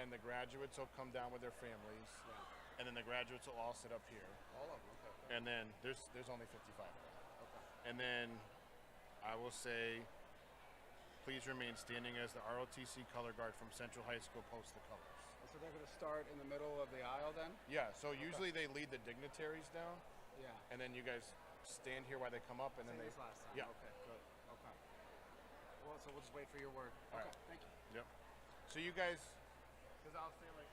then the graduates will come down with their families, and then the graduates will all sit up here. All of them, okay. And then there's only 55 of them. Okay. And then I will say, please remain standing as the ROTC color guard from Central High School posts the colors. So they're going to start in the middle of the aisle then? Yeah, so usually they lead the dignitaries down. Yeah. And then you guys stand here while they come up, and then they. Last time. Yeah. Okay, good. Okay. Well, so we'll just wait for your word. All okay, right. Thank you. Yep. So you guys, because I'll say like.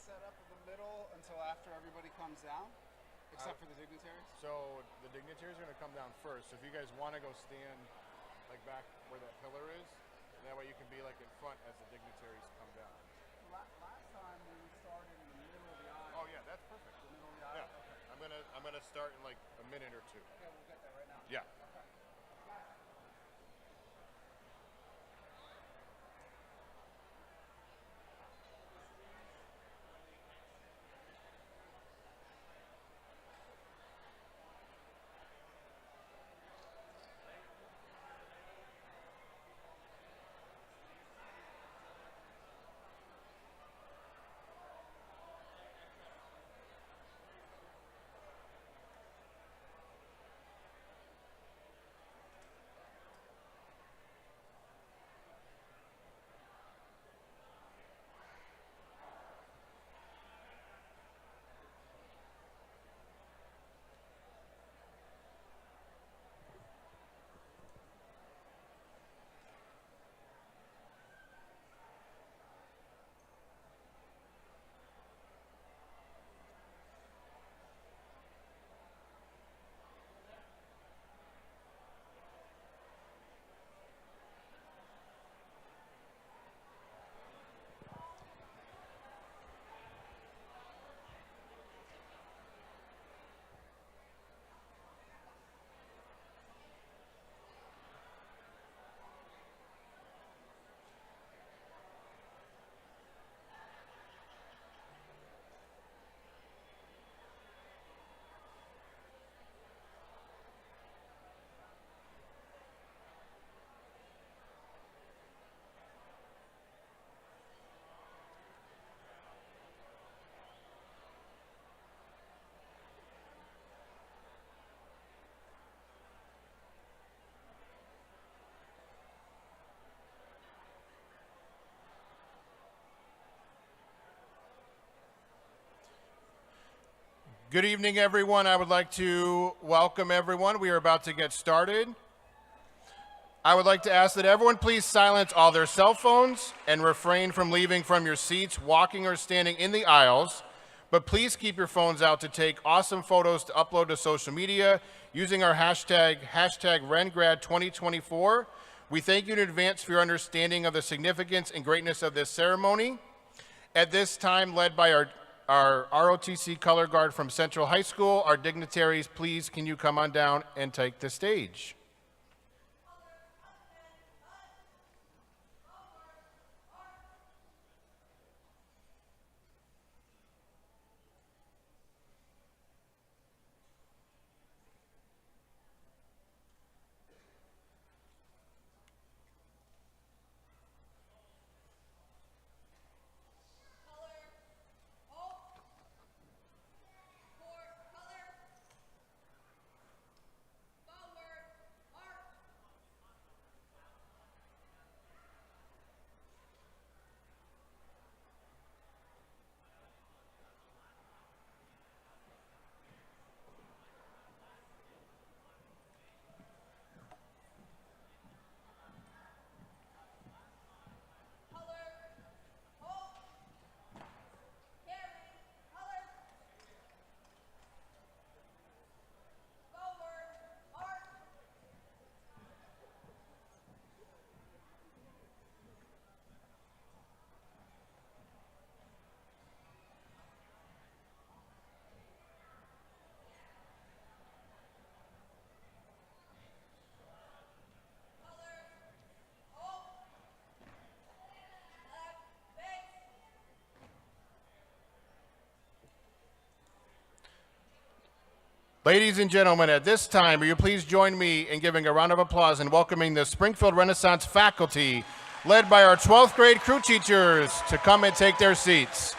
Set up in the middle until after everybody comes down, except for the dignitaries? So the dignitaries are going to come down first. So if you guys want to go stand like back where that pillar is, that way you can be like in front as the dignitaries come down. Last time we started in the middle of the aisle. Oh yeah, that's perfect. The middle of the aisle? Yeah. Okay. I'm gonna start in like a minute or two. Okay, we'll get there right now. Yeah. Okay. Good evening, everyone. I would like to welcome everyone. We are about to get started. I would like to ask that everyone please silence all their cell phones and refrain from leaving from your seats, walking or standing in the aisles. But please keep your phones out to take awesome photos to upload to social media using our hashtag RenGrad2024. We thank you in advance for your understanding of the significance and greatness of this ceremony. At this time, led by our ROTC color guard from Central High School, our dignitaries, please can you come on down and take the stage. Ladies and gentlemen, at this time, will you please join me in giving a round of applause and welcoming the Springfield Renaissance faculty, led by our 12th grade crew teachers, to come and take their seats.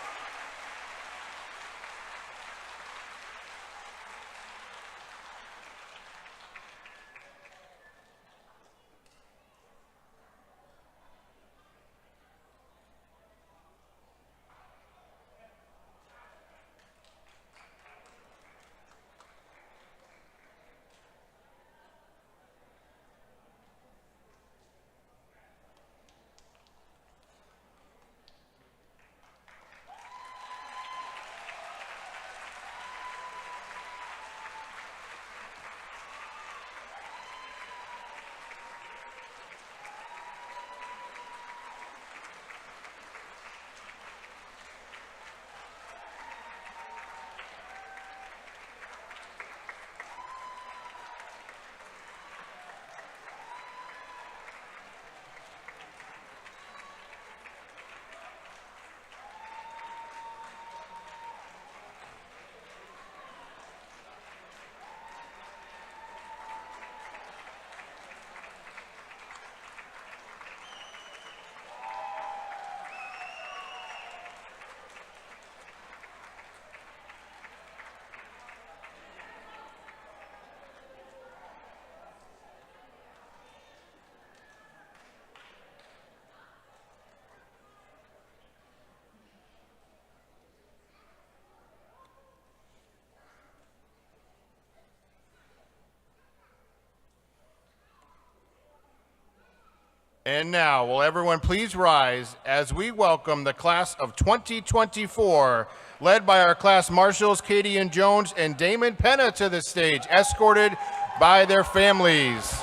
And now, will everyone please rise as we welcome the class of 2024, led by our class marshals, Katie and Jones and Damon Penna, to the stage, escorted by their families.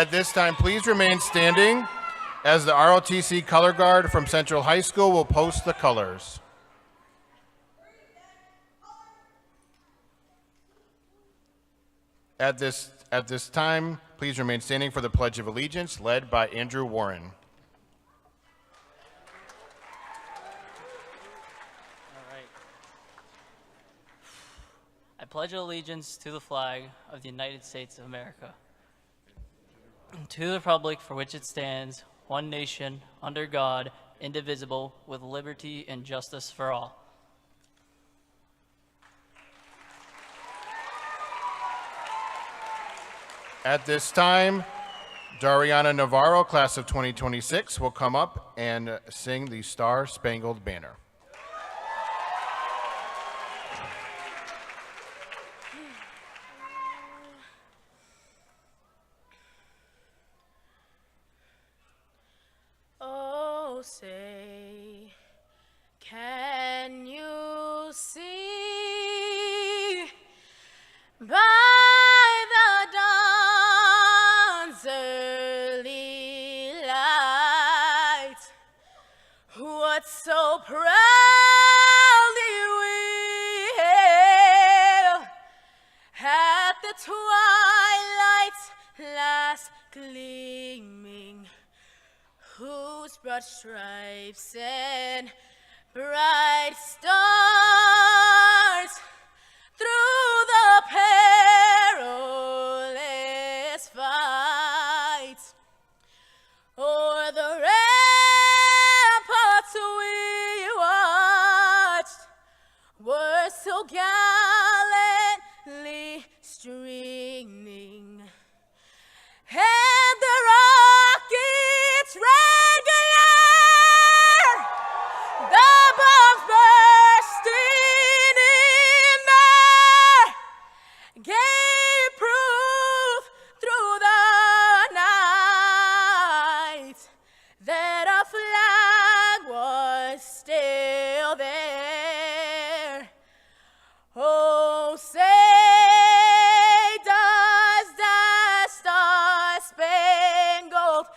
At this time, please remain standing as the ROTC Color Guard from Central High School will post the colors. At this time, please remain standing for the Pledge of Allegiance, led by Andrew Warren. I pledge allegiance to the flag of the United States of America, and to the republic for which it stands, one nation, under God, indivisible, with liberty and justice for all. At this time, Dariana Navarro, class of 2026, will come up and sing the Star Spangled Banner. Oh, say, can you see by the dawn's early light what so proudly we hailed at the twilight's last gleaming, whose broad stripes and bright stars through the perilous fight o'er the ramparts we watched were so gallantly streaming, and the rockets red glare, the bombs bursting in there, gave proof through the night that our flag was still there. Oh, say does the Star-Spangled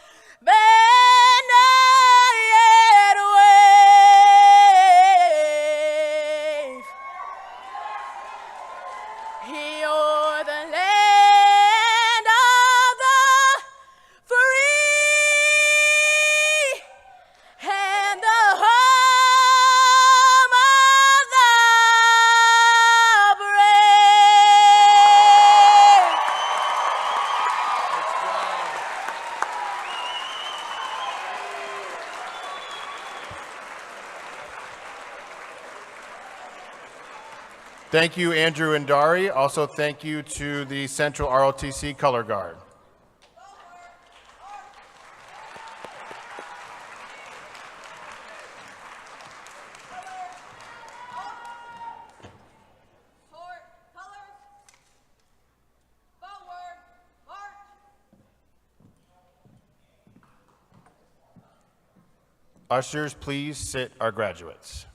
Banner yet wave o'er the land of the free and the home of the brave. Thank you, Andrew and Dari. Also, thank you to the Central ROTC Color Guard. Ushers, please sit our graduates.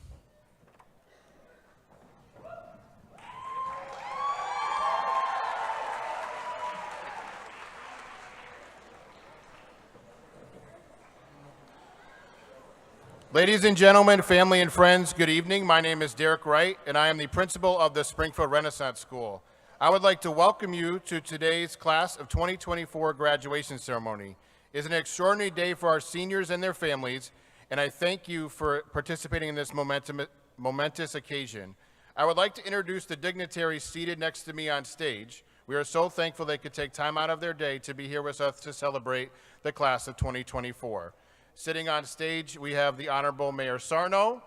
Ladies and gentlemen, family and friends, good evening. My name is Derek Wright, and I am the principal of the Springfield Renaissance School. I would like to welcome you to today's class of 2024 graduation ceremony. It is an extraordinary day for our seniors and their families, and I thank you for participating in this momentous occasion. I would like to introduce the dignitaries seated next to me on stage. We are so thankful they could take time out of their day to be here with us to celebrate the class of 2024. Sitting on stage, we have the Honorable Mayor Sarno.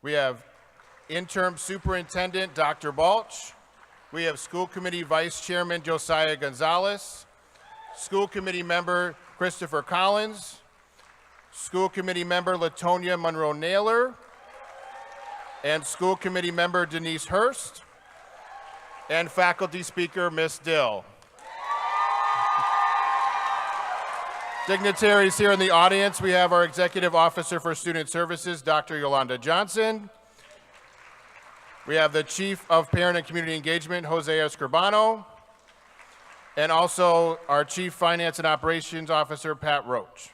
We have Interim Superintendent Dr. Balch. We have School Committee Vice Chairman Josiah Gonzalez. School Committee Member Christopher Collins. School Committee Member Latonia Monroe-Naylor. And School Committee Member Denise Hurst. And Faculty Speaker Miss Dill. Dignitaries here in the audience, we have our Executive Officer for Student Services, Dr. Yolanda Johnson. We have the Chief of Parent and Community Engagement, Jose Escribano. and also our Chief Finance and Operations Officer, Pat Roach.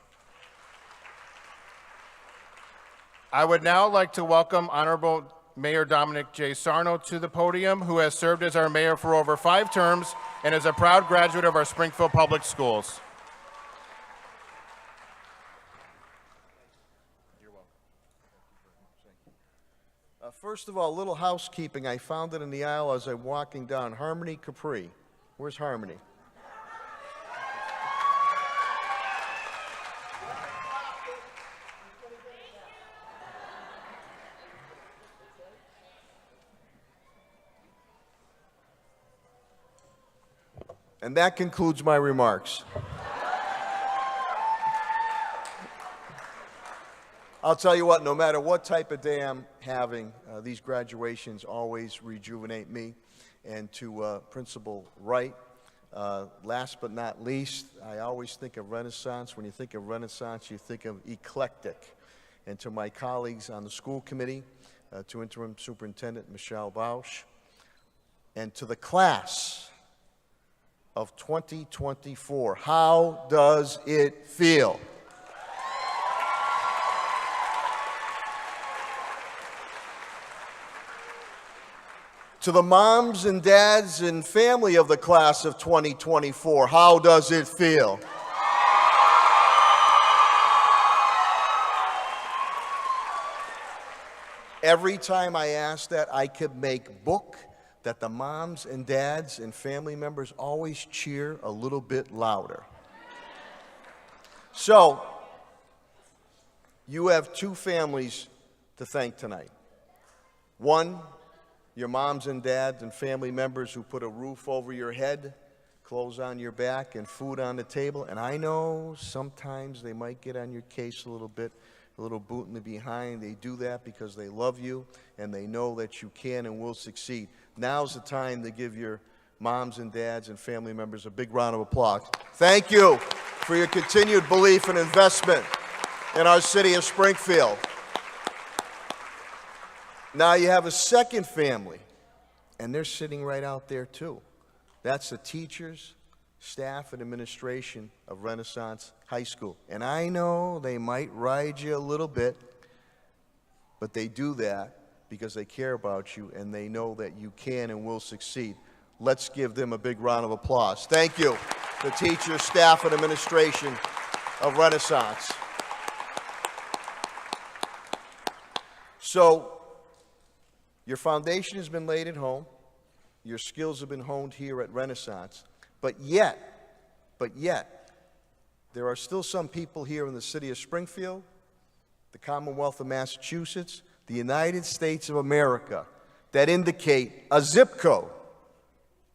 I would now like to welcome Honorable Mayor Dominic J. Sarno to the podium, who has served as our mayor for over 5 terms and is a proud graduate of our Springfield Public Schools. First of all, a little housekeeping. I found it in the aisle as I'm walking down. Harmony Capri. Where's Harmony? And that concludes my remarks. I'll tell you what, no matter what type of day I'm having, these graduations always rejuvenate me. And to Principal Wright, last but not least, I always think of Renaissance. When you think of Renaissance, you think of eclectic. And to my colleagues on the school committee, to Interim Superintendent Michelle Bausch, and to the class of 2024, how does it feel? To the moms and dads and family of the class of 2024, how does it feel? Every time I ask that, I could make book that the moms and dads and family members always cheer a little bit louder. So, you have 2 families to thank tonight. One, your moms and dads and family members who put a roof over your head, clothes on your back, and food on the table. And I know sometimes they might get on your case a little bit, a little boot in the behind. They do that because they love you and they know that you can and will succeed. Now's the time to give your moms and dads and family members a big round of applause. Thank you for your continued belief and investment in our city of Springfield. Now you have a second family, and they're sitting right out there too. That's the teachers, staff, and administration of Renaissance High School. And I know they might ride you a little bit, but they do that because they care about you and they know that you can and will succeed. Let's give them a big round of applause. Thank you, the teachers, staff, and administration of Renaissance. So, your foundation has been laid at home. Your skills have been honed here at Renaissance. But yet, there are still some people here in the city of Springfield, the Commonwealth of Massachusetts, the United States of America, that indicate a zip code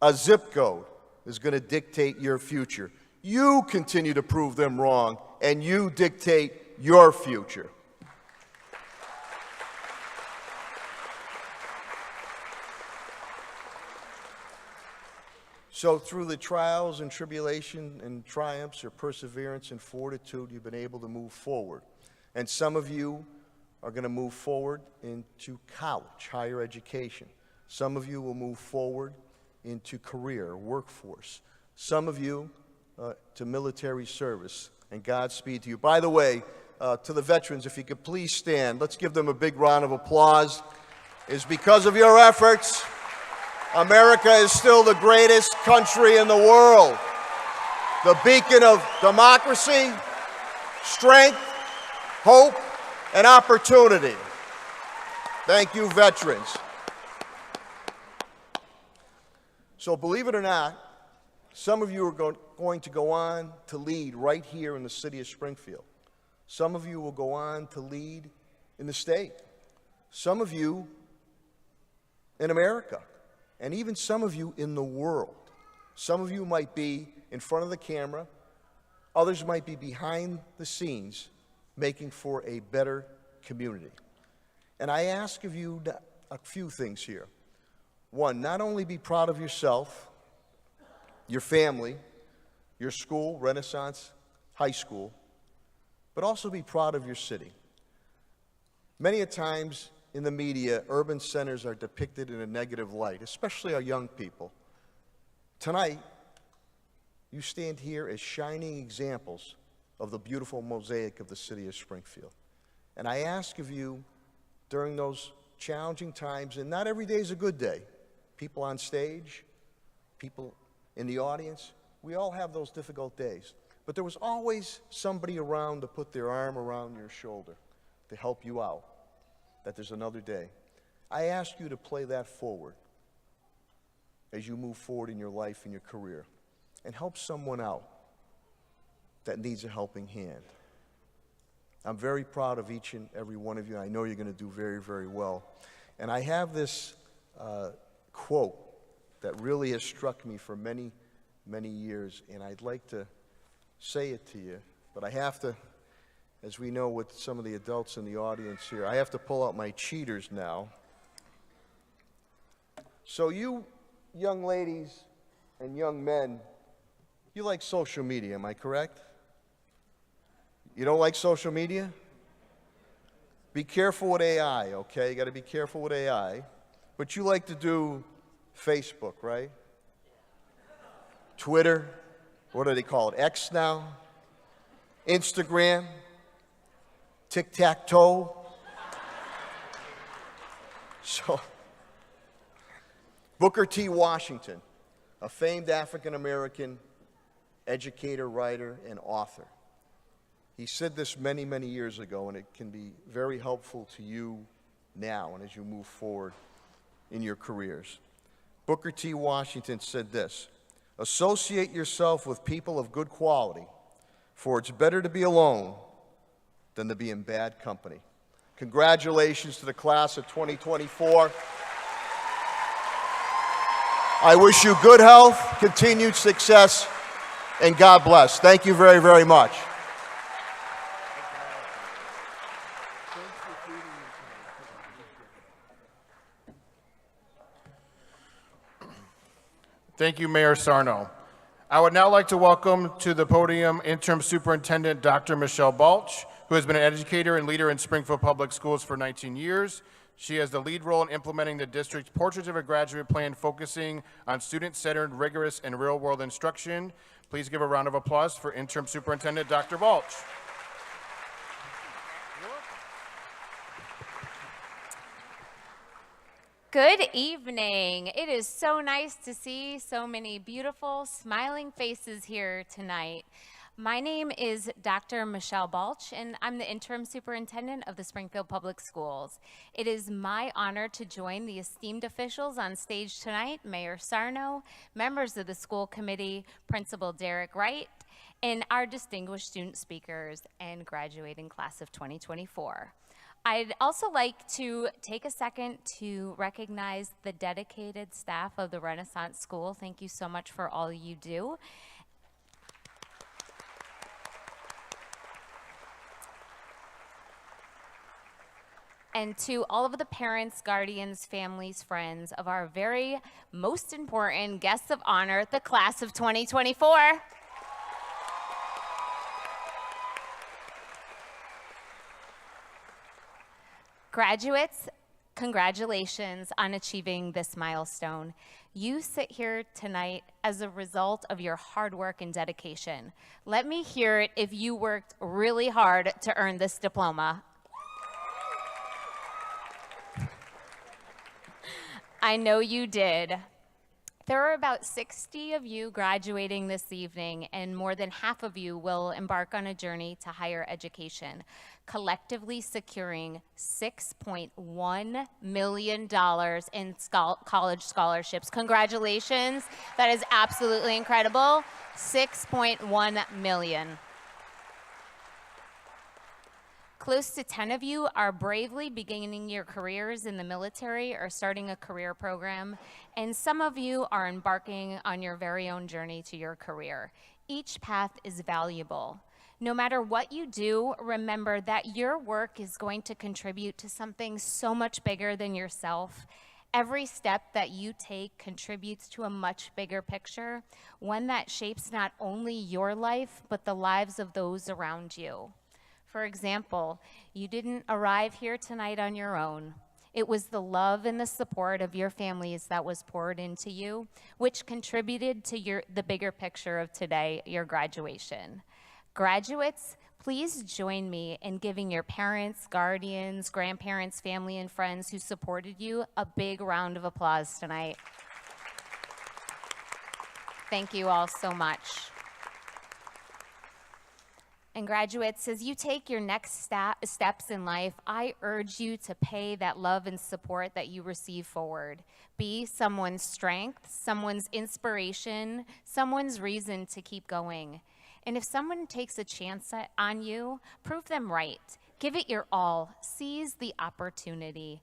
is going to dictate your future. You continue to prove them wrong, and you dictate your future. So through the trials and tribulation and triumphs or perseverance and fortitude, you've been able to move forward. And some of you are going to move forward into college, higher education. Some of you will move forward into career, workforce. Some of you to military service. And Godspeed to you. By the way, to the veterans, if you could please stand. Let's give them a big round of applause. It's because of your efforts America is still the greatest country in the world. The beacon of democracy, strength, hope, and opportunity. Thank you, veterans. So believe it or not, some of you are going to go on to lead right here in the city of Springfield. Some of you will go on to lead in the state. Some of you in America. And even some of you in the world. Some of you might be in front of the camera. Others might be behind the scenes making for a better community. And I ask of you a few things here. One, not only be proud of yourself, your family, your school, Renaissance High School, but also be proud of your city. Many a times in the media, urban centers are depicted in a negative light, especially our young people. Tonight, You stand here as shining examples of the beautiful mosaic of the city of Springfield. And I ask of you during those challenging times, and not every day is a good day, people on stage, people in the audience, we all have those difficult days. But there was always somebody around to put their arm around your shoulder to help you out, that there's another day. I ask you to play that forward as you move forward in your life and your career, and help someone out that needs a helping hand. I'm very proud of each and every one of you. I know you're going to do very, very well. And I have this quote that really has struck me for many, many years, and I'd like to say it to you, but I have to, as we know with some of the adults in the audience here, I have to pull out my cheaters now. So you young ladies and young men, you like social media, am I correct? You don't like social media? Be careful with AI, okay? You got to be careful with AI. But you like to do Facebook, right? Twitter, what do they call it? X now? Instagram? Tic-tac-toe? So, Booker T. Washington, a famed African-American educator, writer, and author. He said this many, many years ago, and it can be very helpful to you now and as you move forward in your careers. Booker T. Washington said this: "Associate yourself with people of good quality, for it's better to be alone than to be in bad company." Congratulations to the class of 2024. I wish you good health, continued success, and God bless. Thank you very, very much. Thank you, Mayor Sarno. I would now like to welcome to the podium Interim Superintendent Dr. Michelle Balch, who has been an educator and leader in Springfield Public Schools for 19 years. She has the lead role in implementing the district's Portrait of a Graduate Plan, focusing on student-centered, rigorous, and real-world instruction. Please give a round of applause for Interim Superintendent Dr. Balch. Good evening. It is so nice to see so many beautiful, smiling faces here tonight. My name is Dr. Michelle Balch, and I'm the Interim Superintendent of the Springfield Public Schools. It is my honor to join the esteemed officials on stage tonight, Mayor Sarno, members of the school committee, Principal Derek Wright, and our distinguished student speakers and graduating class of 2024. I'd also like to take a second to recognize the dedicated staff of the Renaissance School. Thank you so much for all you do. And to all of the parents, guardians, families, friends of our very most important guests of honor, the class of 2024. Graduates, congratulations on achieving this milestone. You sit here tonight as a result of your hard work and dedication. Let me hear it if you worked really hard to earn this diploma. I know you did. There are about 60 of you graduating this evening, and more than half of you will embark on a journey to higher education, collectively securing $6.1 million in college scholarships. Congratulations. That is absolutely incredible. $6.1 million. Close to 10 of you are bravely beginning your careers in the military or starting a career program, and some of you are embarking on your very own journey to your career. Each path is valuable. No matter what you do, remember that your work is going to contribute to something so much bigger than yourself. Every step that you take contributes to a much bigger picture, one that shapes not only your life, but the lives of those around you. For example, you didn't arrive here tonight on your own. It was the love and the support of your families that was poured into you, which contributed to the bigger picture of today, your graduation. Graduates, please join me in giving your parents, guardians, grandparents, family, and friends who supported you a big round of applause tonight. Thank you all so much. And graduates, as you take your next steps in life, I urge you to pay that love and support that you receive forward. Be someone's strength, someone's inspiration, someone's reason to keep going. And if someone takes a chance on you, prove them right. Give it your all. Seize the opportunity.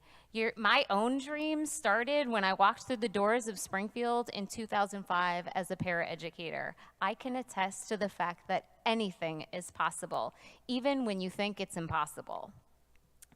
My own dream started when I walked through the doors of Springfield in 2005 as a paraeducator. I can attest to the fact that anything is possible, even when you think it's impossible.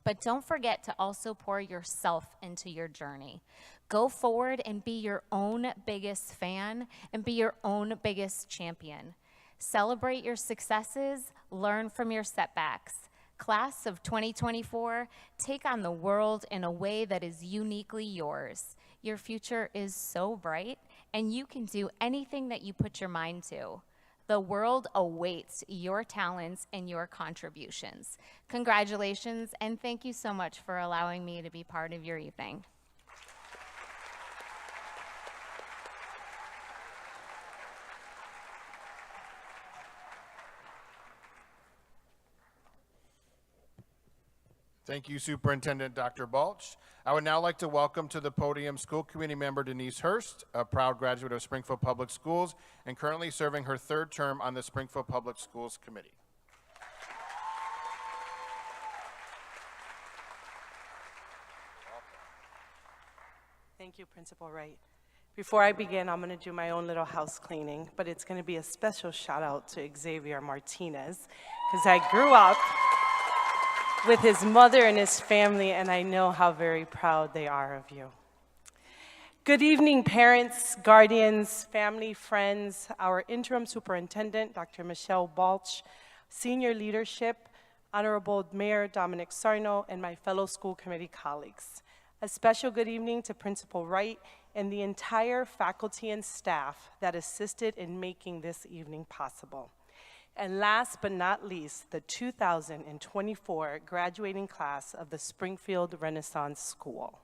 But don't forget to also pour yourself into your journey. Go forward and be your own biggest fan and be your own biggest champion. Celebrate your successes, learn from your setbacks. Class of 2024, take on the world in a way that is uniquely yours. Your future is so bright, and you can do anything that you put your mind to. The world awaits your talents and your contributions. Congratulations, and thank you so much for allowing me to be part of your evening. Thank you, Superintendent Dr. Balch. I would now like to welcome to the podium School Committee Member Denise Hurst, a proud graduate of Springfield Public Schools and currently serving her third term on the Springfield Public Schools Committee. Thank you, Principal Wright. Before I begin, I'm going to do my own little house cleaning, but it's going to be a special shout out to Xavier Martinez, because I grew up with his mother and his family, and I know how very proud they are of you. Good evening, parents, guardians, family, friends, our interim superintendent, Dr. Michelle Balch, senior leadership, Honorable Mayor Dominic Sarno, and my fellow school committee colleagues. A special good evening to Principal Wright and the entire faculty and staff that assisted in making this evening possible. And last but not least, the 2024 graduating class of the Springfield Renaissance School.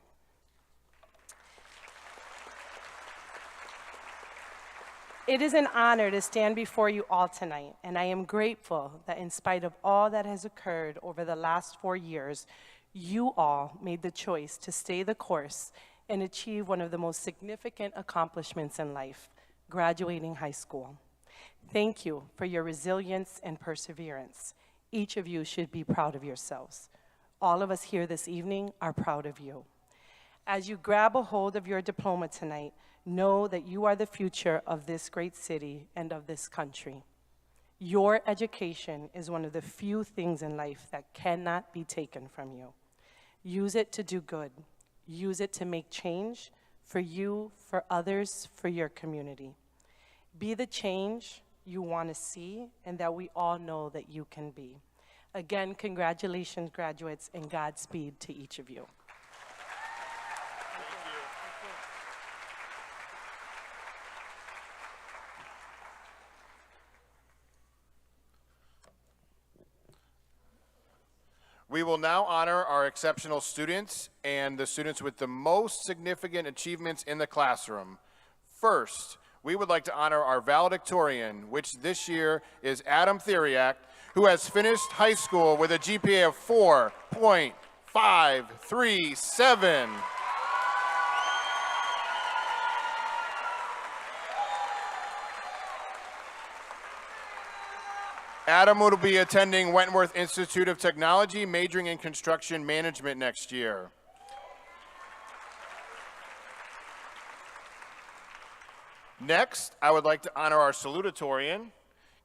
It is an honor to stand before you all tonight, and I am grateful that in spite of all that has occurred over the last 4 years, you all made the choice to stay the course and achieve one of the most significant accomplishments in life, graduating high school. Thank you for your resilience and perseverance. Each of you should be proud of yourselves. All of us here this evening are proud of you. As you grab a hold of your diploma tonight, know that you are the future of this great city and of this country. Your education is one of the few things in life that cannot be taken from you. Use it to do good. Use it to make change for you, for others, for your community. Be the change you want to see and that we all know that you can be. Again, congratulations, graduates, and Godspeed to each of you. We will now honor our exceptional students and the students with the most significant achievements in the classroom. First, we would like to honor our valedictorian, which this year is Adam Theriak, who has finished high school with a GPA of 4.537. Adam will be attending Wentworth Institute of Technology, majoring in construction management next year. Next, I would like to honor our salutatorian,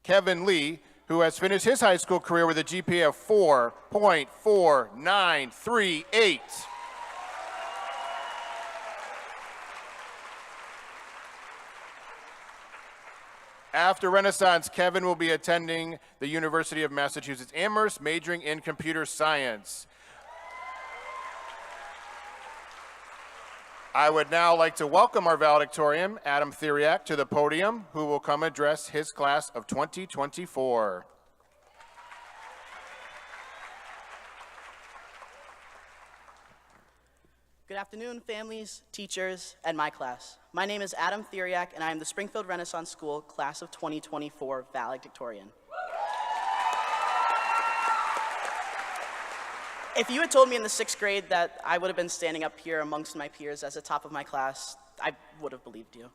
Kevin Lee, who has finished his high school career with a GPA of 4.4938. After Renaissance, Kevin will be attending the University of Massachusetts Amherst, majoring in computer science. I would now like to welcome our valedictorian, Adam Theriak, to the podium, who will come address his class of 2024. Good afternoon, families, teachers, and my class. My name is Adam Theriak, and I am the Springfield Renaissance School Class of 2024 Valedictorian. If you had told me in the 6th grade that I would have been standing up here amongst my peers as the top of my class, I would have believed you,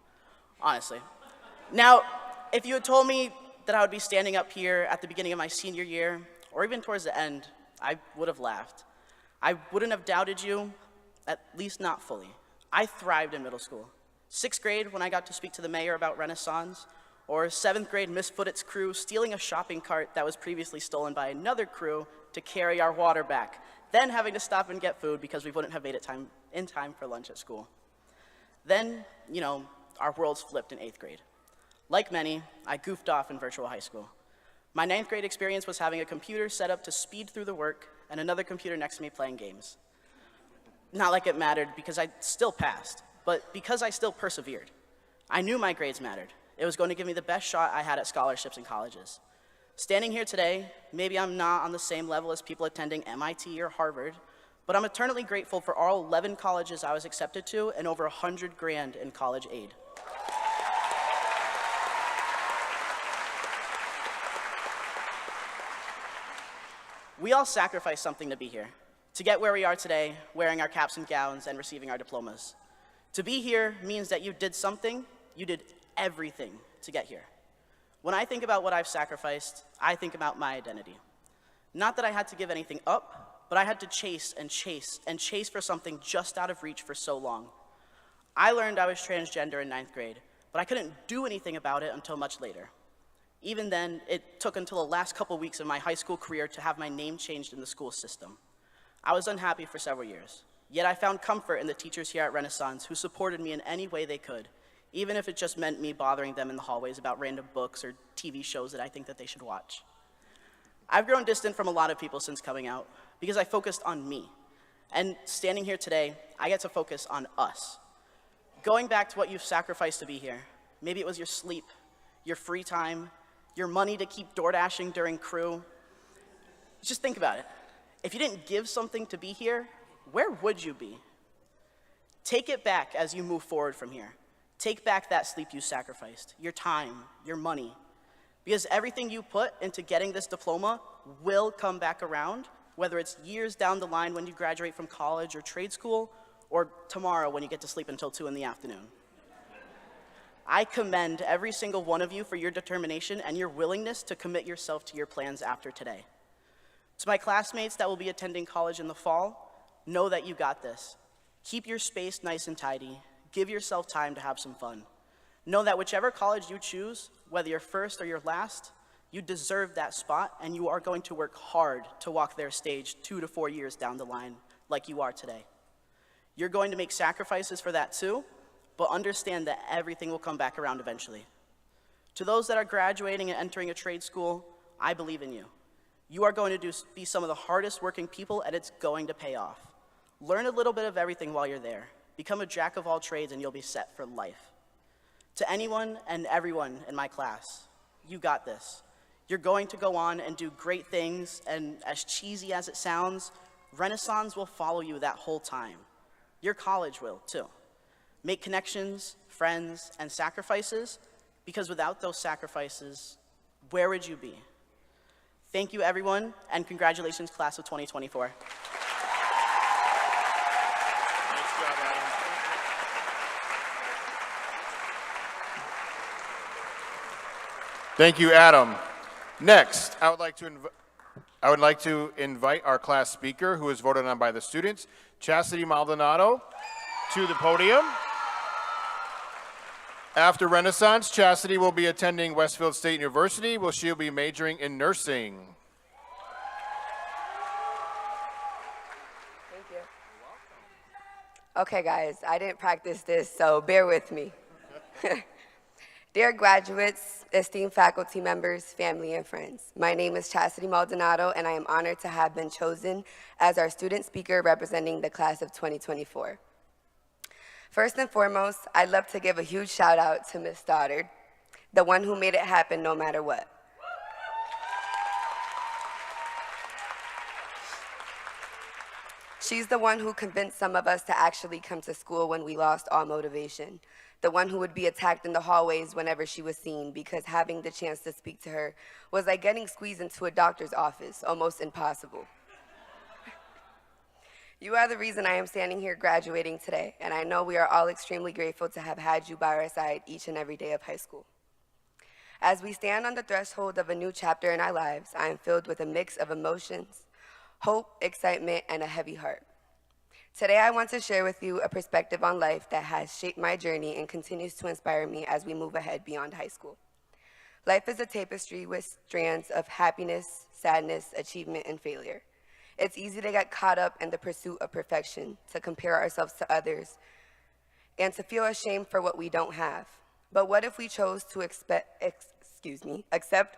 honestly. Now, if you had told me that I would be standing up here at the beginning of my senior year, or even towards the end, I would have laughed. I wouldn't have doubted you, at least not fully. I thrived in middle school. 6th grade, when I got to speak to the mayor about Renaissance, or 7th grade Miss Footit's crew stealing a shopping cart that was previously stolen by another crew to carry our water back, then having to stop and get food because we wouldn't have made it in time for lunch at school. Then, our worlds flipped in 8th grade. Like many, I goofed off in virtual high school. My 9th grade experience was having a computer set up to speed through the work and another computer next to me playing games. Not like it mattered because I still passed, but because I still persevered. I knew my grades mattered. It was going to give me the best shot I had at scholarships and colleges. Standing here today, maybe I'm not on the same level as people attending MIT or Harvard, but I'm eternally grateful for all 11 colleges I was accepted to and over $100,000 in college aid. We all sacrificed something to be here, to get where we are today, wearing our caps and gowns and receiving our diplomas. To be here means that you did something, you did everything to get here. When I think about what I've sacrificed, I think about my identity. Not that I had to give anything up, but I had to chase and chase and chase for something just out of reach for so long. I learned I was transgender in 9th grade, but I couldn't do anything about it until much later. Even then, it took until the last couple weeks of my high school career to have my name changed in the school system. I was unhappy for several years, yet I found comfort in the teachers here at Renaissance who supported me in any way they could, even if it just meant me bothering them in the hallways about random books or TV shows that I think that they should watch. I've grown distant from a lot of people since coming out because I focused on me. And standing here today, I get to focus on us. Going back to what you've sacrificed to be here, maybe it was your sleep, your free time, your money to keep door dashing during crew. Just think about it. If you didn't give something to be here, where would you be? Take it back as you move forward from here. Take back that sleep you sacrificed, your time, your money, because everything you put into getting this diploma will come back around, whether it's years down the line when you graduate from college or trade school, or tomorrow when you get to sleep until 2 in the afternoon. I commend every single one of you for your determination and your willingness to commit yourself to your plans after today. To my classmates that will be attending college in the fall, know that you got this. Keep your space nice and tidy. Give yourself time to have some fun. Know that whichever college you choose, whether you're first or you're last, you deserve that spot and you are going to work hard to walk their stage 2 to 4 years down the line like you are today. You're going to make sacrifices for that too, but understand that everything will come back around eventually. To those that are graduating and entering a trade school, I believe in you. You are going to be some of the hardest working people and it's going to pay off. Learn a little bit of everything while you're there. Become a jack of all trades and you'll be set for life. To anyone and everyone in my class, you got this. You're going to go on and do great things, and as cheesy as it sounds, Renaissance will follow you that whole time. Your college will too. Make connections, friends, and sacrifices, because without those sacrifices, where would you be? Thank you everyone, and congratulations class of 2024. Thank you, Adam. Next, I would like to invite our class speaker, who is voted on by the students, Chastity Maldonado, to the podium. After Renaissance, Chastity will be attending Westfield State University, where she'll be majoring in nursing. Thank you. Okay, guys, I didn't practice this, so bear with me. Dear graduates, esteemed faculty members, family, and friends, my name is Chastity Maldonado, and I am honored to have been chosen as our student speaker representing the class of 2024. First and foremost, I'd love to give a huge shout out to Miss Stoddard, the one who made it happen no matter what. She's the one who convinced some of us to actually come to school when we lost all motivation. The one who would be attacked in the hallways whenever she was seen, because having the chance to speak to her was like getting squeezed into a doctor's office, almost impossible. You are the reason I am standing here graduating today, and I know we are all extremely grateful to have had you by our side each and every day of high school. As we stand on the threshold of a new chapter in our lives, I am filled with a mix of emotions, hope, excitement, and a heavy heart. Today, I want to share with you a perspective on life that has shaped my journey and continues to inspire me as we move ahead beyond high school. Life is a tapestry with strands of happiness, sadness, achievement, and failure. It's easy to get caught up in the pursuit of perfection, to compare ourselves to others, and to feel ashamed for what we don't have. But what if we chose to accept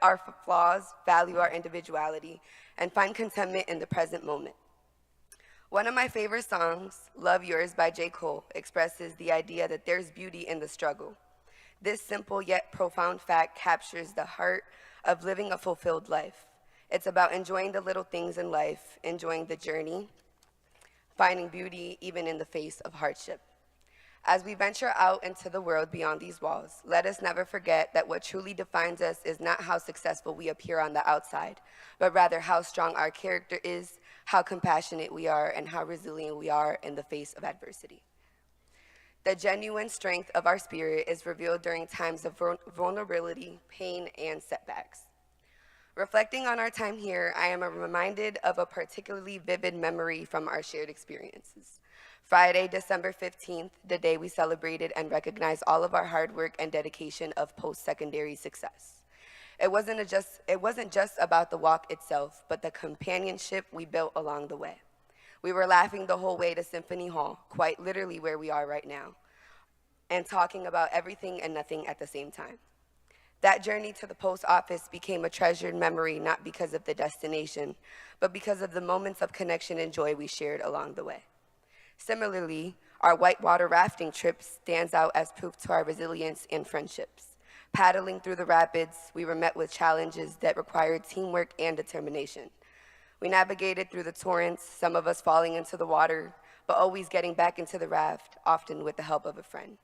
our flaws, value our individuality, and find contentment in the present moment? One of my favorite songs, Love Yours by J. Cole, expresses the idea that there's beauty in the struggle. This simple yet profound fact captures the heart of living a fulfilled life. It's about enjoying the little things in life, enjoying the journey, finding beauty even in the face of hardship. As we venture out into the world beyond these walls, let us never forget that what truly defines us is not how successful we appear on the outside, but rather how strong our character is, how compassionate we are, and how resilient we are in the face of adversity. The genuine strength of our spirit is revealed during times of vulnerability, pain, and setbacks. Reflecting on our time here, I am reminded of a particularly vivid memory from our shared experiences. Friday, December 15th, the day we celebrated and recognized all of our hard work and dedication of post-secondary success. It wasn't just about the walk itself, but the companionship we built along the way. We were laughing the whole way to Symphony Hall, quite literally where we are right now, and talking about everything and nothing at the same time. That journey to the post office became a treasured memory, not because of the destination, but because of the moments of connection and joy we shared along the way. Similarly, our whitewater rafting trip stands out as proof to our resilience and friendships. Paddling through the rapids, we were met with challenges that required teamwork and determination. We navigated through the torrents, some of us falling into the water, but always getting back into the raft, often with the help of a friend.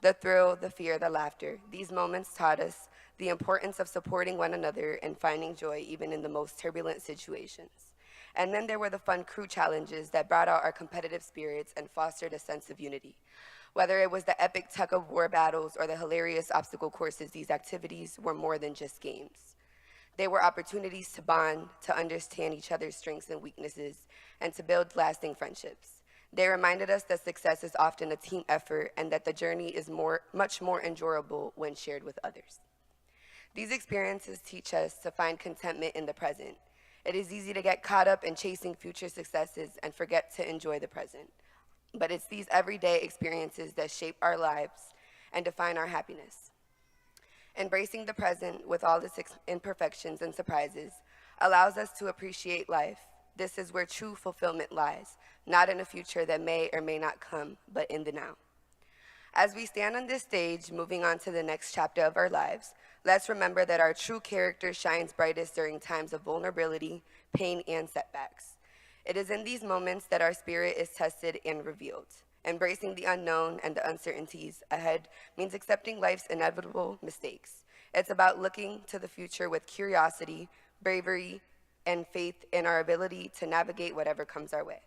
The thrill, the fear, the laughter, these moments taught us the importance of supporting one another and finding joy even in the most turbulent situations. And then there were the fun crew challenges that brought out our competitive spirits and fostered a sense of unity. Whether it was the epic tug-of-war battles or the hilarious obstacle courses, these activities were more than just games. They were opportunities to bond, to understand each other's strengths and weaknesses, and to build lasting friendships. They reminded us that success is often a team effort and that the journey is much more enjoyable when shared with others. These experiences teach us to find contentment in the present. It is easy to get caught up in chasing future successes and forget to enjoy the present. But it's these everyday experiences that shape our lives and define our happiness. Embracing the present with all its imperfections and surprises allows us to appreciate life. This is where true fulfillment lies, not in a future that may or may not come, but in the now. As we stand on this stage, moving on to the next chapter of our lives, let's remember that our true character shines brightest during times of vulnerability, pain, and setbacks. It is in these moments that our spirit is tested and revealed. Embracing the unknown and the uncertainties ahead means accepting life's inevitable mistakes. It's about looking to the future with curiosity, bravery, and faith in our ability to navigate whatever comes our way.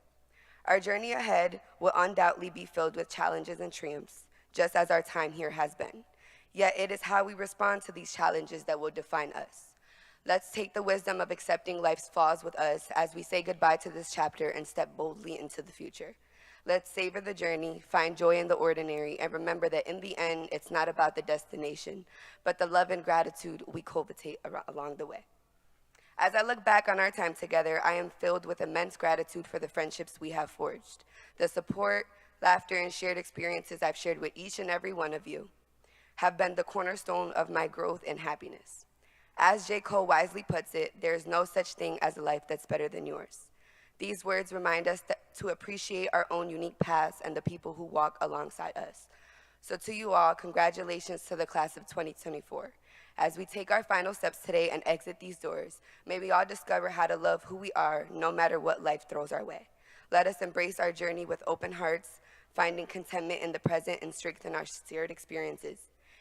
Our journey ahead will undoubtedly be filled with challenges and triumphs, just as our time here has been. Yet it is how we respond to these challenges that will define us. Let's take the wisdom of accepting life's flaws with us as we say goodbye to this chapter and step boldly into the future. Let's savor the journey, find joy in the ordinary, and remember that in the end, it's not about the destination, but the love and gratitude we cultivate along the way. As I look back on our time together, I am filled with immense gratitude for the friendships we have forged, the support, laughter, and shared experiences I've shared with each and every one of you have been the cornerstone of my growth and happiness. As J. Cole wisely puts it, there is no such thing as a life that's better than yours. These words remind us to appreciate our own unique paths and the people who walk alongside us. So to you all, congratulations to the class of 2024. As we take our final steps today and exit these doors, may we all discover how to love who we are no matter what life throws our way. Let us embrace our journey with open hearts, finding contentment in the present and strengthen our shared experiences.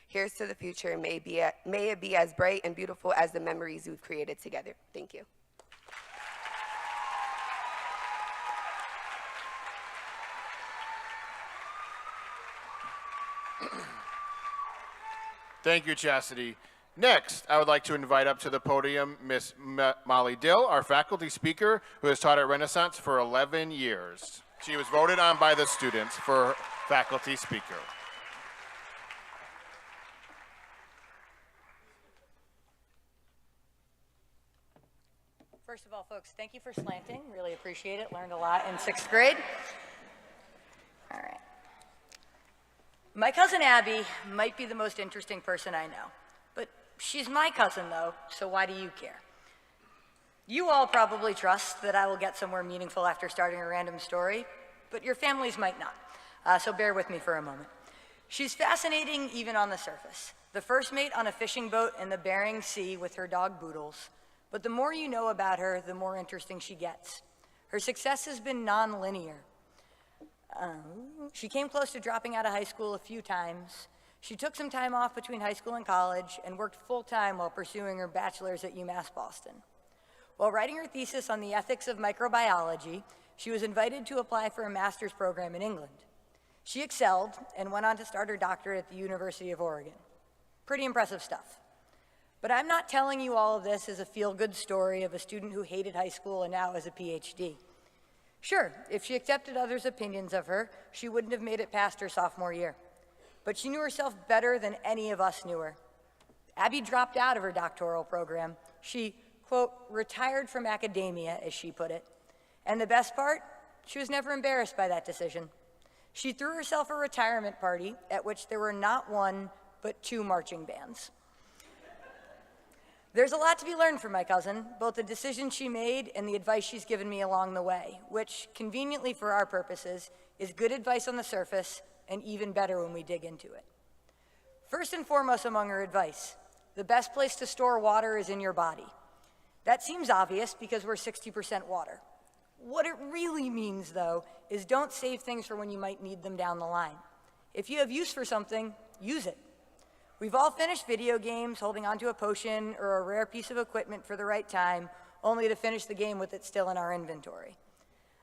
Here's to the future. May it be as bright and beautiful as the memories we've created together. Thank you. Thank you, Chastity. Next, I would like to invite up to the podium Miss Molly Dill, our faculty speaker, who has taught at Renaissance for 11 years. She was voted on by the students for faculty speaker. First of all, folks, thank you for slanting. Really appreciate it. Learned a lot in 6th grade. All right. My cousin Abby might be the most interesting person I know, but she's my cousin though, so why do you care? You all probably trust that I will get somewhere meaningful after starting a random story, but your families might not, so bear with me for a moment. She's fascinating even on the surface. The first mate on a fishing boat in the Bering Sea with her dog Boodles, but the more you know about her, the more interesting she gets. Her success has been non-linear. She came close to dropping out of high school a few times. She took some time off between high school and college and worked full-time while pursuing her bachelor's at UMass Boston. While writing her thesis on the ethics of microbiology, she was invited to apply for a master's program in England. She excelled and went on to start her doctorate at the University of Oregon. Pretty impressive stuff. But I'm not telling you all of this as a feel-good story of a student who hated high school and now has a PhD. Sure, if she accepted others' opinions of her, she wouldn't have made it past her sophomore year. But she knew herself better than any of us knew her. Abby dropped out of her doctoral program. She, quote, retired from academia, as she put it. And the best part, she was never embarrassed by that decision. She threw herself a retirement party at which there were not one, but 2 marching bands. There's a lot to be learned from my cousin, both the decisions she made and the advice she's given me along the way, which, conveniently for our purposes, is good advice on the surface and even better when we dig into it. First and foremost among her advice, the best place to store water is in your body. That seems obvious because we're 60% water. What it really means, though, is don't save things for when you might need them down the line. If you have use for something, use it. We've all finished video games holding onto a potion or a rare piece of equipment for the right time, only to finish the game with it still in our inventory.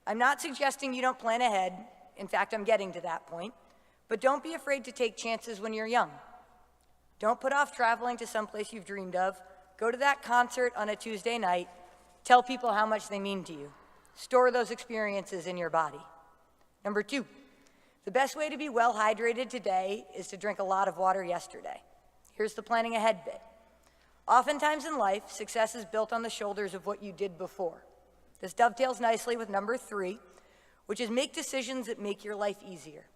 I'm not suggesting you don't plan ahead. In fact, I'm getting to that point. But don't be afraid to take chances when you're young. Don't put off traveling to someplace you've dreamed of. Go to that concert on a Tuesday night. Tell people how much they mean to you. Store those experiences in your body. Number 2. The best way to be well hydrated today is to drink a lot of water yesterday. Here's the planning ahead bit. Oftentimes in life, success is built on the shoulders of what you did before. This dovetails nicely with number 3, which is make decisions that make your life easier.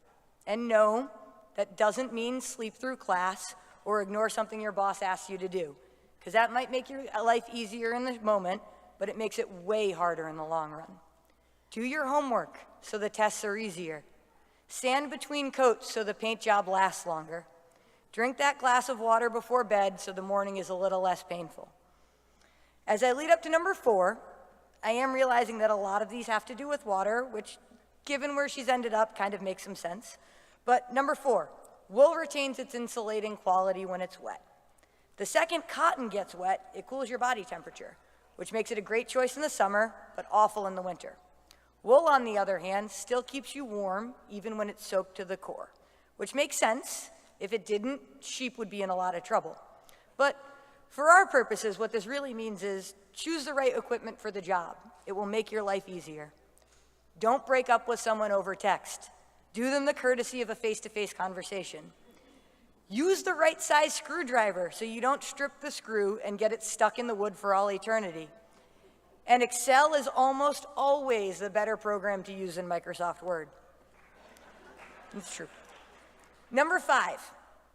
And no, that doesn't mean sleep through class or ignore something your boss asks you to do, because that might make your life easier in the moment, but it makes it way harder in the long run. Do your homework so the tests are easier. Stand between coats so the paint job lasts longer. Drink that glass of water before bed so the morning is a little less painful. As I lead up to number 4, I am realizing that a lot of these have to do with water, which, given where she's ended up, kind of makes some sense. But number 4, wool retains its insulating quality when it's wet. The second cotton gets wet, it cools your body temperature, which makes it a great choice in the summer, but awful in the winter. Wool, on the other hand, still keeps you warm even when it's soaked to the core, which makes sense. If it didn't, sheep would be in a lot of trouble. But for our purposes, what this really means is choose the right equipment for the job. It will make your life easier. Don't break up with someone over text. Do them the courtesy of a face-to-face conversation. Use the right size screwdriver so you don't strip the screw and get it stuck in the wood for all eternity. And Excel is almost always the better program to use in Microsoft Word. It's true. Number 5,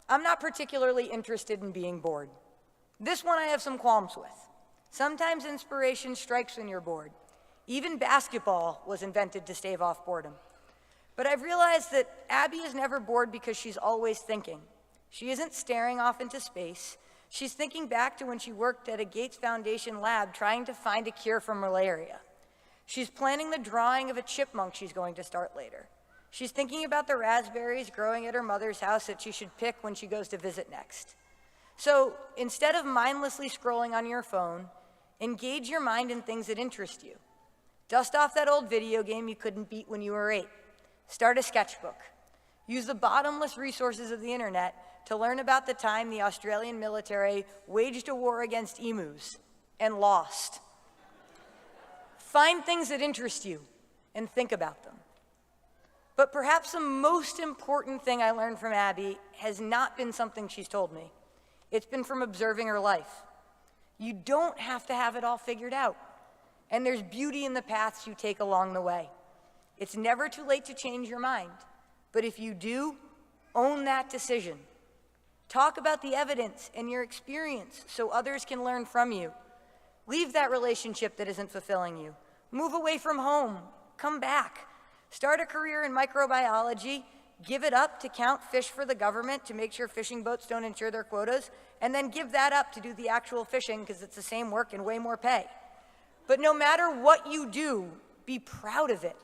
I'm not particularly interested in being bored. This one I have some qualms with. Sometimes inspiration strikes when you're bored. Even basketball was invented to stave off boredom. But I've realized that Abby is never bored because she's always thinking. She isn't staring off into space. She's thinking back to when she worked at a Gates Foundation lab trying to find a cure for malaria. She's planning the drawing of a chipmunk she's going to start later. She's thinking about the raspberries growing at her mother's house that she should pick when she goes to visit next. So instead of mindlessly scrolling on your phone, engage your mind in things that interest you. Dust off that old video game you couldn't beat when you were 8. Start a sketchbook. Use the bottomless resources of the internet to learn about the time the Australian military waged a war against emus and lost. Find things that interest you and think about them. But perhaps the most important thing I learned from Abby has not been something she's told me. It's been from observing her life. You don't have to have it all figured out. And there's beauty in the paths you take along the way. It's never too late to change your mind. But if you do, own that decision. Talk about the evidence and your experience so others can learn from you. Leave that relationship that isn't fulfilling you. Move away from home. Come back. Start a career in microbiology. Give it up to count fish for the government to make sure fishing boats don't insure their quotas, and then give that up to do the actual fishing because it's the same work and way more pay. But no matter what you do, be proud of it.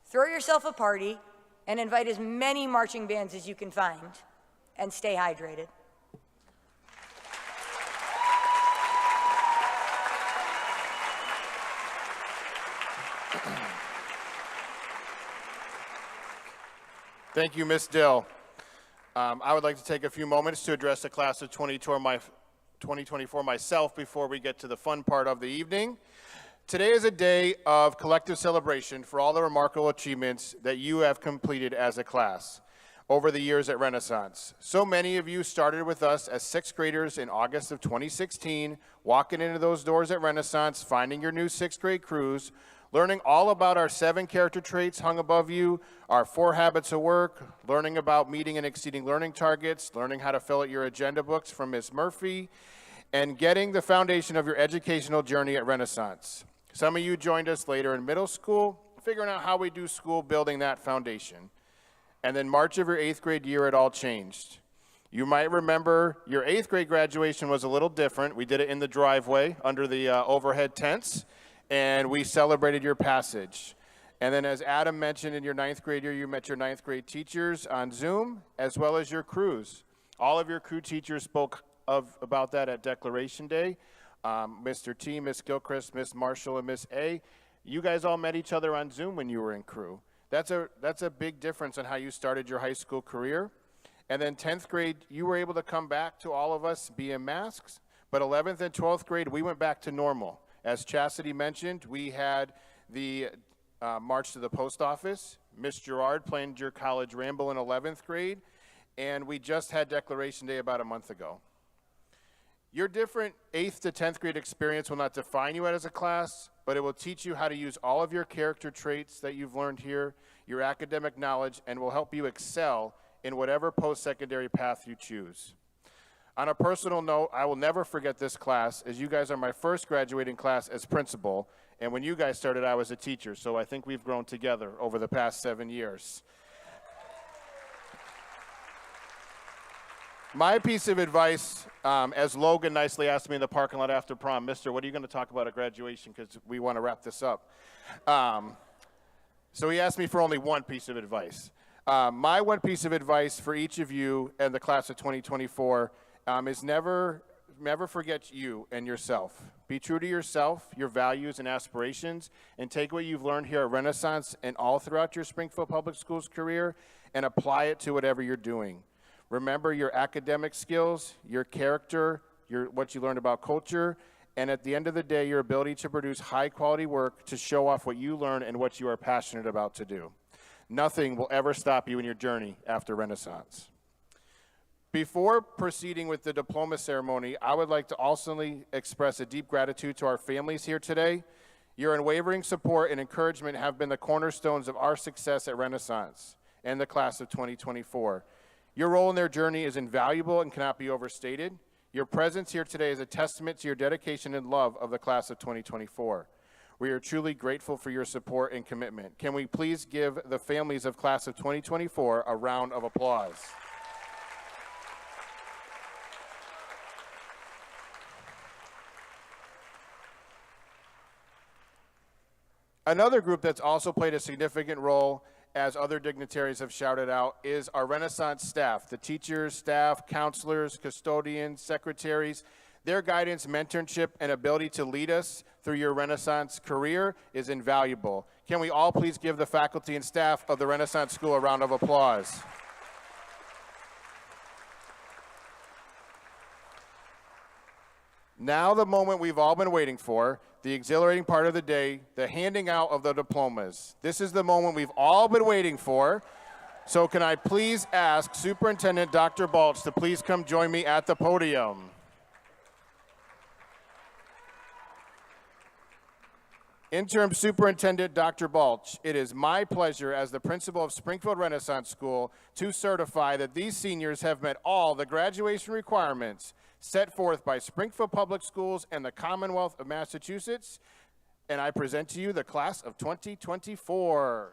Throw yourself a party and invite as many marching bands as you can find, and stay hydrated. Thank you, Ms. Dill. I would like to take a few moments to address the class of 2024 myself before we get to the fun part of the evening. Today is a day of collective celebration for all the remarkable achievements that you have completed as a class over the years at Renaissance. So many of you started with us as 6th graders in August of 2016, walking into those doors at Renaissance, finding your new 6th grade crews, learning all about our 7 character traits hung above you, our 4 habits of work, learning about meeting and exceeding learning targets, learning how to fill out your agenda books from Ms. Murphy, and getting the foundation of your educational journey at Renaissance. Some of you joined us later in middle school, figuring out how we do school, building that foundation. And then March of your 8th grade year, it all changed. You might remember your 8th grade graduation was a little different. We did it in the driveway under the overhead tents, and we celebrated your passage. And then as Adam mentioned, in your 9th grade year, you met your 9th grade teachers on Zoom, as well as your crews. All of your crew teachers spoke about that at Declaration Day. Mr. T, Miss Gilchrist, Miss Marshall, and Miss A, you guys all met each other on Zoom when you were in crew. That's a big difference in how you started your high school career. And then 10th grade, you were able to come back to all of us, be in masks. But 11th and 12th grade, we went back to normal. As Chastity mentioned, we had the March to the Post Office. Miss Gerard planned your college ramble in 11th grade. And we just had Declaration Day about a month ago. Your different 8th to 10th grade experience will not define you as a class, but it will teach you how to use all of your character traits that you've learned here, your academic knowledge, and will help you excel in whatever post-secondary path you choose. On a personal note, I will never forget this class, as you guys are my first graduating class as principal, and when you guys started, I was a teacher, so I think we've grown together over the past 7 years. My piece of advice, as Logan nicely asked me in the parking lot after prom, Mister, what are you going to talk about at graduation? Because we want to wrap this up. So he asked me for only one piece of advice. My one piece of advice for each of you and the class of 2024 is never forget you and yourself. Be true to yourself, your values and aspirations, and take what you've learned here at Renaissance and all throughout your Springfield Public Schools career and apply it to whatever you're doing. Remember your academic skills, your character, what you learned about culture, and at the end of the day, your ability to produce high-quality work to show off what you learn and what you are passionate about to do. Nothing will ever stop you in your journey after Renaissance. Before proceeding with the diploma ceremony, I would like to also express a deep gratitude to our families here today. Your unwavering support and encouragement have been the cornerstones of our success at Renaissance and the class of 2024. Your role in their journey is invaluable and cannot be overstated. Your presence here today is a testament to your dedication and love of the class of 2024. We are truly grateful for your support and commitment. Can we please give the families of class of 2024 a round of applause? Another group that's also played a significant role, as other dignitaries have shouted out, is our Renaissance staff, the teachers, staff, counselors, custodians, secretaries. Their guidance, mentorship, and ability to lead us through your Renaissance career is invaluable. Can we all please give the faculty and staff of the Renaissance School a round of applause? Now the moment we've all been waiting for, the exhilarating part of the day, the handing out of the diplomas. This is the moment we've all been waiting for. So can I please ask Superintendent Dr. Balch to please come join me at the podium. Interim Superintendent Dr. Balch, it is my pleasure as the principal of Springfield Renaissance School to certify that these seniors have met all the graduation requirements set forth by Springfield Public Schools and the Commonwealth of Massachusetts, and I present to you the class of 2024.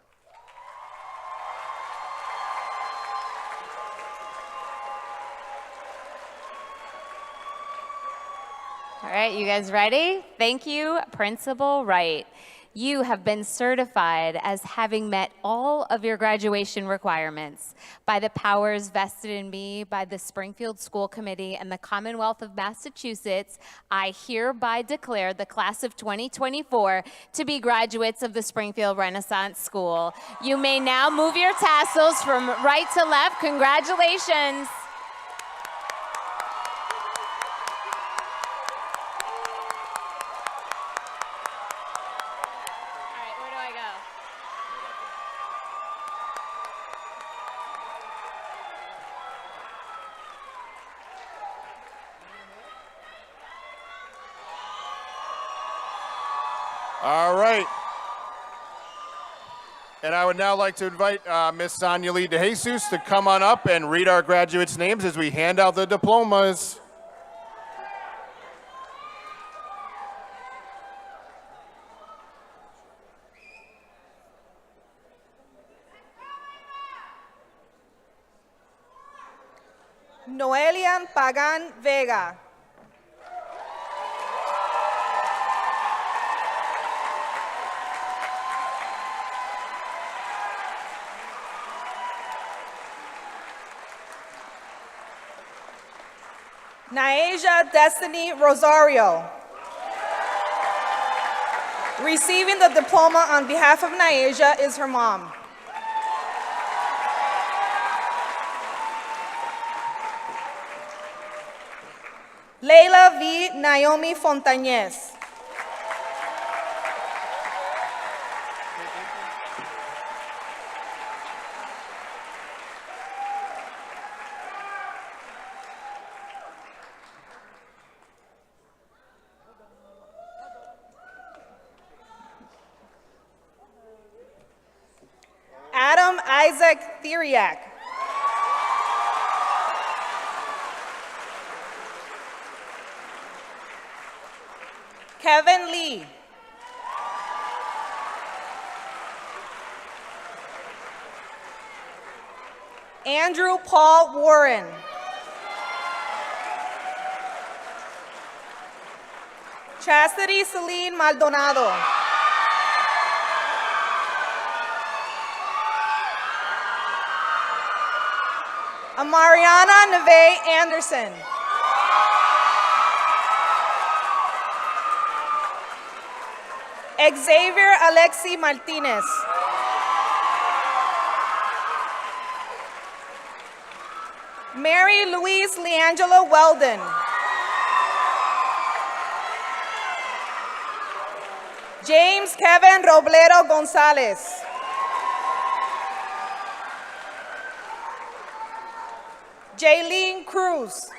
All right, you guys ready? Thank you, Principal Wright. You have been certified as having met all of your graduation requirements by the powers vested in me by the Springfield School Committee and the Commonwealth of Massachusetts. I hereby declare the class of 2024 to be graduates of the Springfield Renaissance School. You may now move your tassels from right to left. Congratulations. All right. And I would now like to invite Ms. Sonia Lee DeJesus to come on up and read our graduates' names as we hand out the diplomas. Noelian Pagan Vega. Naeja Destiny Rosario. Receiving the diploma on behalf of Naeja is her mom. Leila V. Naomi Fontañez. Adam Isaac Theriak. Kevin Lee. Andrew Paul Warren. Chastity Celine Maldonado. Amariana Neve Anderson. Xavier Alexi Martinez. Mary Louise Leangela Weldon. James Kevin Robledo Gonzalez. Jaylene Cruz.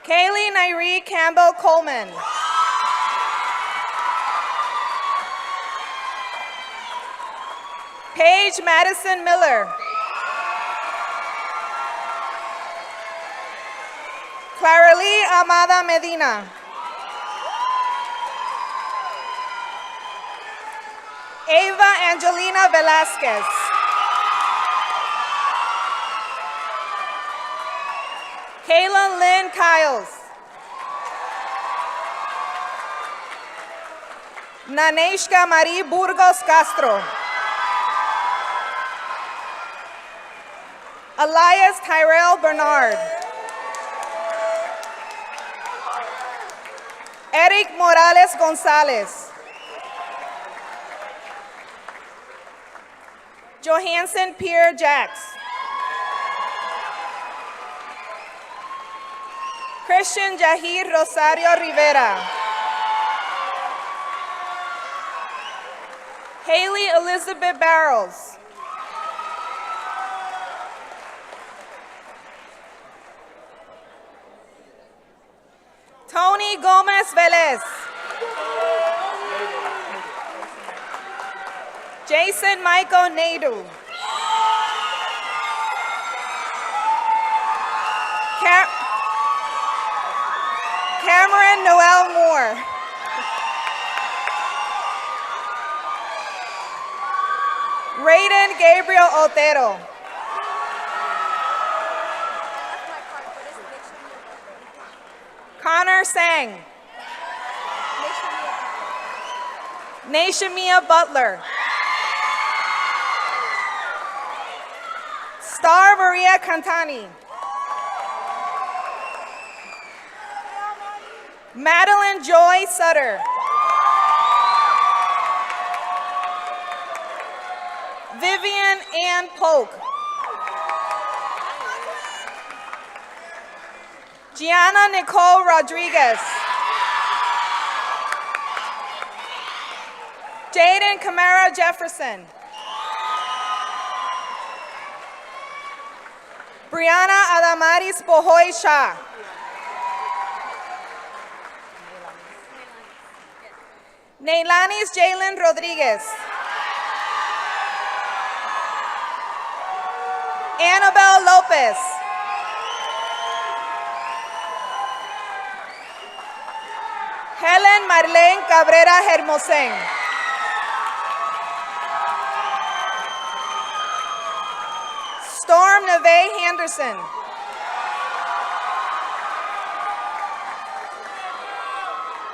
Kaylee Nairi Campbell Coleman. Paige Madison Miller. Claralee Amada Medina. Ava Angelina Velasquez. Kayla Lynn Kiles. Naneshka Marie Burgos Castro. Elias Tyrell Bernard. Eric Morales Gonzalez. Johansson Pierre Jacks. Christian Jahir Rosario Rivera. Haley Elizabeth Barrels. Tony Gomez Velez. Jason Michael Nadu. Cameron Noel Moore. Raiden Gabriel Otero. Connor Sang. Nashamia Butler. Star Maria Cantani. Madeline Joy Sutter. Vivian Ann Polk. Gianna Nicole Rodriguez. Jaden Camara Jefferson. Brianna Adamaris Bohoy Shah. Neylanis Jalen Rodriguez. Annabelle Lopez. Helen Marlene Cabrera Hermosén. Storm Neve Henderson.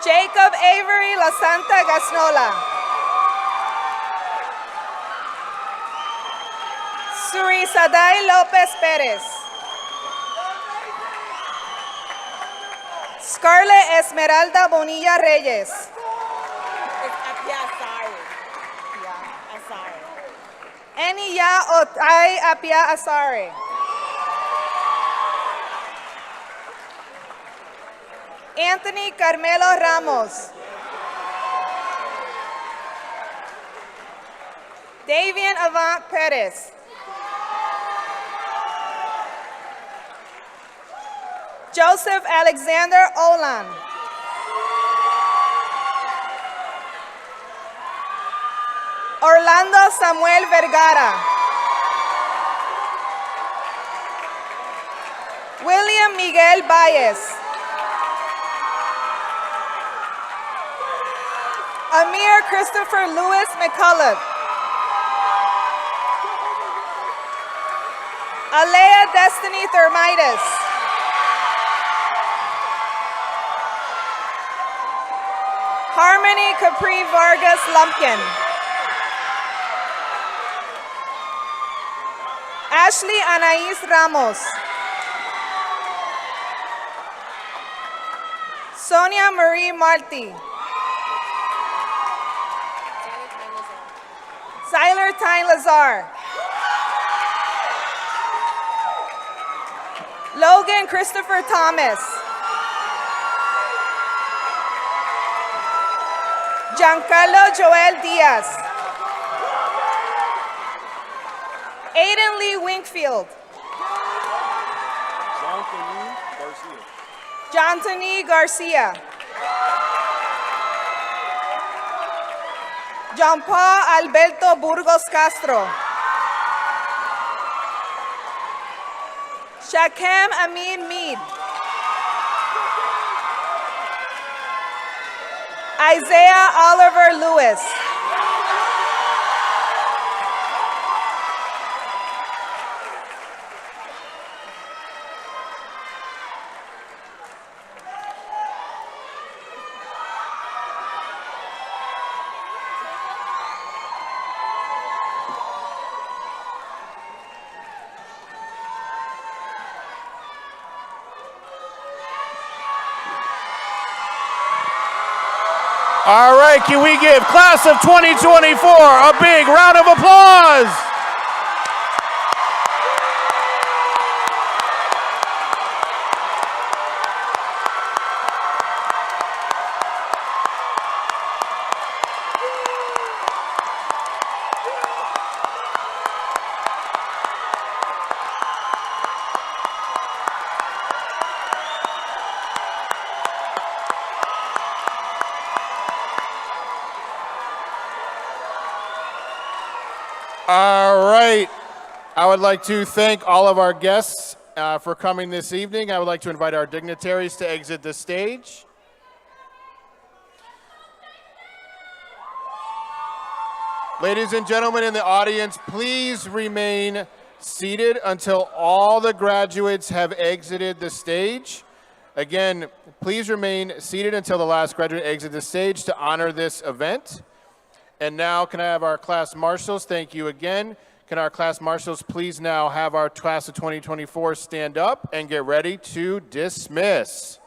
Jacob Avery La Santa Gasnola. Surisadai Lopez Perez. Scarlett Esmeralda Bonilla Reyes. Eniya Otay Apia Asare. Anthony Carmelo Ramos. Davian Avant Perez. Joseph Alexander Olan. Orlando Samuel Vergara. William Miguel Baez. Amir Christopher Lewis McCullough. Alea Destiny Thermitis. Harmony Capri Vargas Lumpkin. Ashley Anais Ramos. Sonia Marie Marti. Siler Tyne Lazar. Logan Christopher Thomas. Giancarlo Joel Diaz. Aiden Lee Winkfield. Jontony Garcia. John Paul Alberto Burgos Castro. Shakem Amin Mead. Isaiah Oliver Lewis. All right, can we give class of 2024 a big round of applause? All right. I would like to thank all of our guests for coming this evening. I would like to invite our dignitaries to exit the stage. Ladies and gentlemen in the audience, please remain seated until all the graduates have exited the stage. Again, please remain seated until the last graduate exits the stage to honor this event. And now, can I have our class marshals? Thank you again. Can our class marshals please now have our class of 2024 stand up and get ready to dismiss?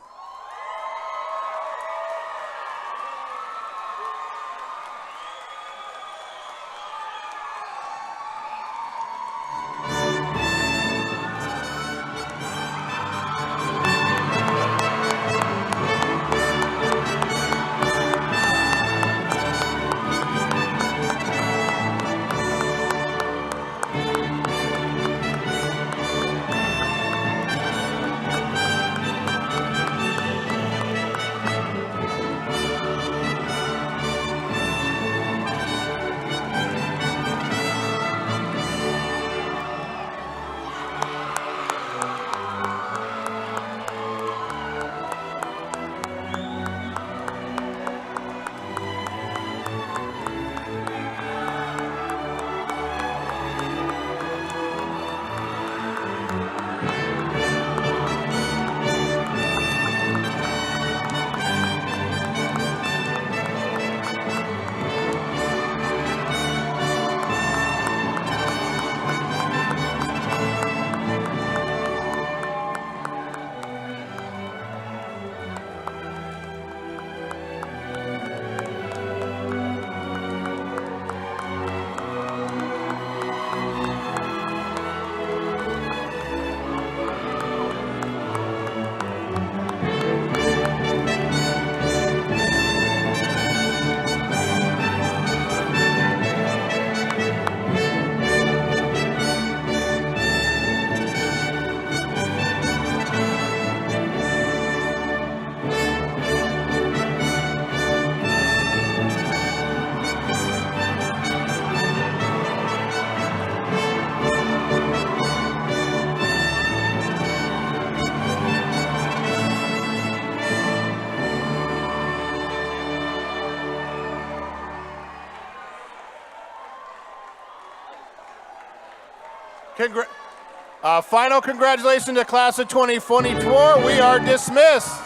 Final congratulations to class of 2024. We are dismissed.